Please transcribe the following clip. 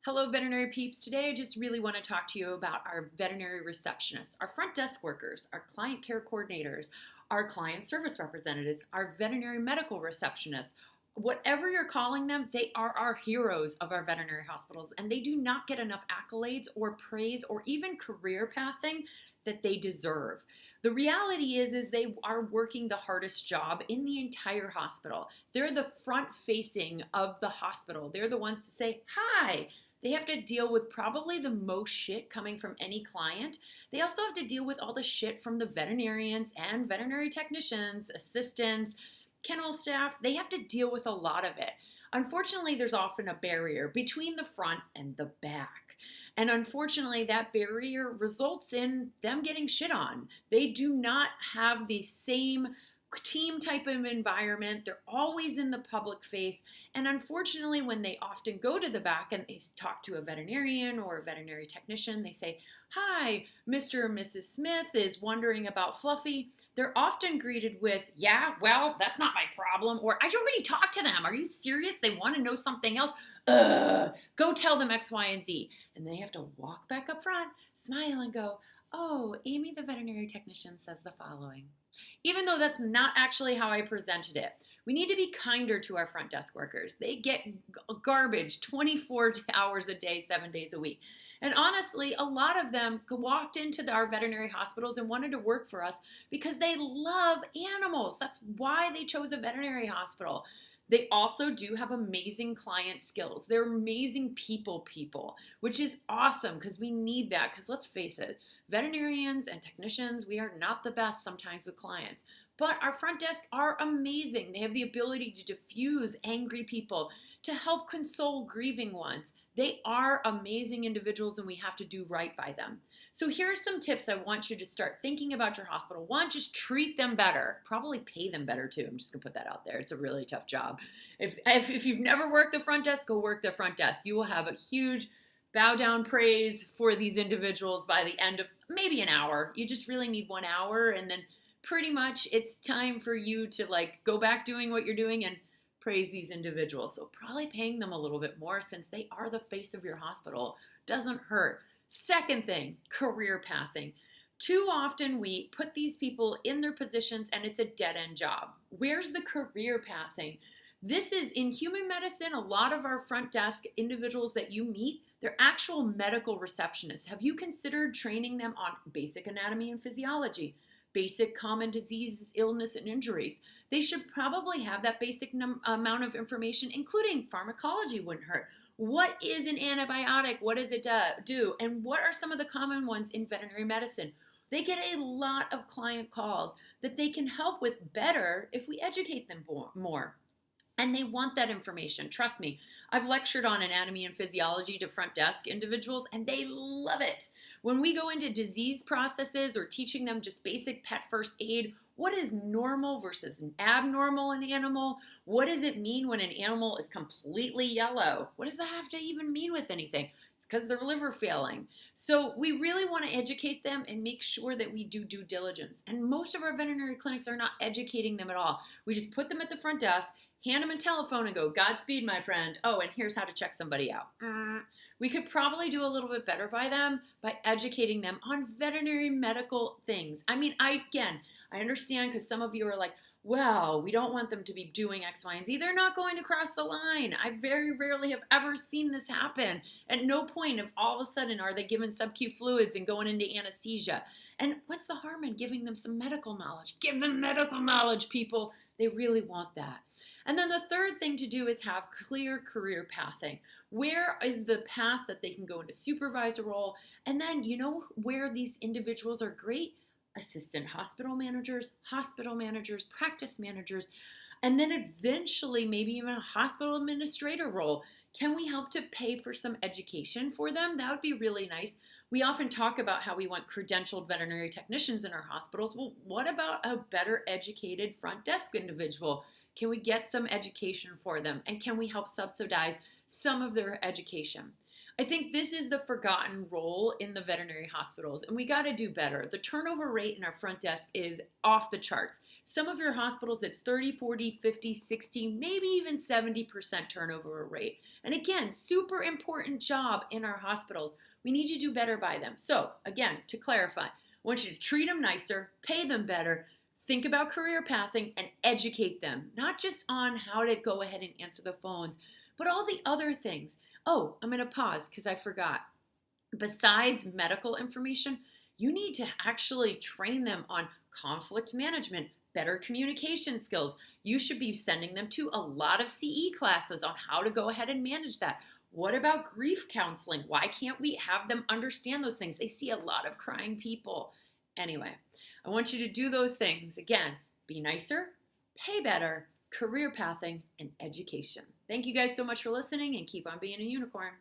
Hello, veterinary peeps. Today, I just really want to talk to you about our veterinary receptionists, our front desk workers, our client care coordinators, our client service representatives, our veterinary medical receptionists. Whatever you're calling them, they are our heroes of our veterinary hospitals, and they do not get enough accolades or praise or even career pathing that they deserve. The reality is they are working the hardest job in the entire hospital. They're the front facing of the hospital. They're the ones to say, hi. They have to deal with probably the most shit coming from any client. They also have to deal with all the shit from the veterinarians and veterinary technicians, assistants, kennel staff. They have to deal with a lot of it. Unfortunately, there's often a barrier between the front and the back. And unfortunately, that barrier results in them getting shit on. They do not have the same team type of environment. They're always in the public face. And unfortunately, when they often go to the back and they talk to a veterinarian or a veterinary technician, they say, hi, Mr. or Mrs. Smith is wondering about Fluffy. They're often greeted with, yeah, well, that's not my problem. Or I already talked to them. Are you serious? They want to know something else? Go tell them X, Y, and Z. And they have to walk back up front, smile, and go, oh, Amy, the veterinary technician, says the following. Even though that's not actually how I presented it. We need to be kinder to our front desk workers. They get garbage 24 hours a day, 7 days a week. And honestly, a lot of them walked into our veterinary hospitals and wanted to work for us because they love animals. That's why they chose a veterinary hospital. They also do have amazing client skills. They're amazing people, which is awesome because we need that. Because let's face it, veterinarians and technicians, we are not the best sometimes with clients. But our front desk are amazing. They have the ability to diffuse angry people, to help console grieving ones. They are amazing individuals and we have to do right by them. So here are some tips I want you to start thinking about your hospital. One, just treat them better. Probably pay them better too. I'm just gonna put that out there. It's a really tough job. If you've never worked the front desk, go work the front desk. You will have a huge bow down praise for these individuals by the end of maybe an hour. You just really need 1 hour and then pretty much it's time for you to go back doing what you're doing and praise these individuals. So probably paying them a little bit more since they are the face of your hospital doesn't hurt. Second thing, career pathing. Too often we put these people in their positions and it's a dead-end job. Where's the career pathing? This is in human medicine, a lot of our front desk individuals that you meet, they're actual medical receptionists. Have you considered training them on basic anatomy and physiology, basic common diseases, illness, and injuries? They should probably have that basic amount of information, including pharmacology wouldn't hurt. What is an antibiotic? What does it do? And what are some of the common ones in veterinary medicine? They get a lot of client calls that they can help with better if we educate them more. And they want that information. Trust me, I've lectured on anatomy and physiology to front desk individuals, and they love it. When we go into disease processes or teaching them just basic pet first aid, what is normal versus abnormal in an animal? What does it mean when an animal is completely yellow? What does that have to even mean with anything? It's because their liver failing. So we really want to educate them and make sure that we do due diligence. And most of our veterinary clinics are not educating them at all. We just put them at the front desk, hand them a telephone and go, Godspeed, my friend. Oh, and here's how to check somebody out. We could probably do a little bit better by them by educating them on veterinary medical things. I mean, I understand because some of you are like, well, we don't want them to be doing X, Y, and Z. They're not going to cross the line. I very rarely have ever seen this happen. At no point of all of a sudden are they given sub-Q fluids and going into anesthesia. And what's the harm in giving them some medical knowledge? Give them medical knowledge, people. They really want that. And then the third thing to do is have clear career pathing. Where is the path that they can go into supervisor role? And then, you know where these individuals are great? Assistant hospital managers, practice managers, and then eventually maybe even a hospital administrator role. Can we help to pay for some education for them? That would be really nice. We often talk about how we want credentialed veterinary technicians in our hospitals. Well, what about a better educated front desk individual? Can we get some education for them? And can we help subsidize some of their education? I think this is the forgotten role in the veterinary hospitals, and we got to do better. The turnover rate in our front desk is off the charts. Some of your hospitals at 30, 40, 50, 60, maybe even 70% turnover rate. And again, super important job in our hospitals. We need you to do better by them. So, again, to clarify, I want you to treat them nicer, pay them better, think about career pathing, and educate them, not just on how to go ahead and answer the phones, but all the other things. Oh, I'm going to pause because I forgot. Besides medical information, you need to actually train them on conflict management, better communication skills. You should be sending them to a lot of CE classes on how to go ahead and manage that. What about grief counseling? Why can't we have them understand those things? They see a lot of crying people. Anyway, I want you to do those things. Again, be nicer, pay better, career pathing, and education. Thank you guys so much for listening, and keep on being a unicorn.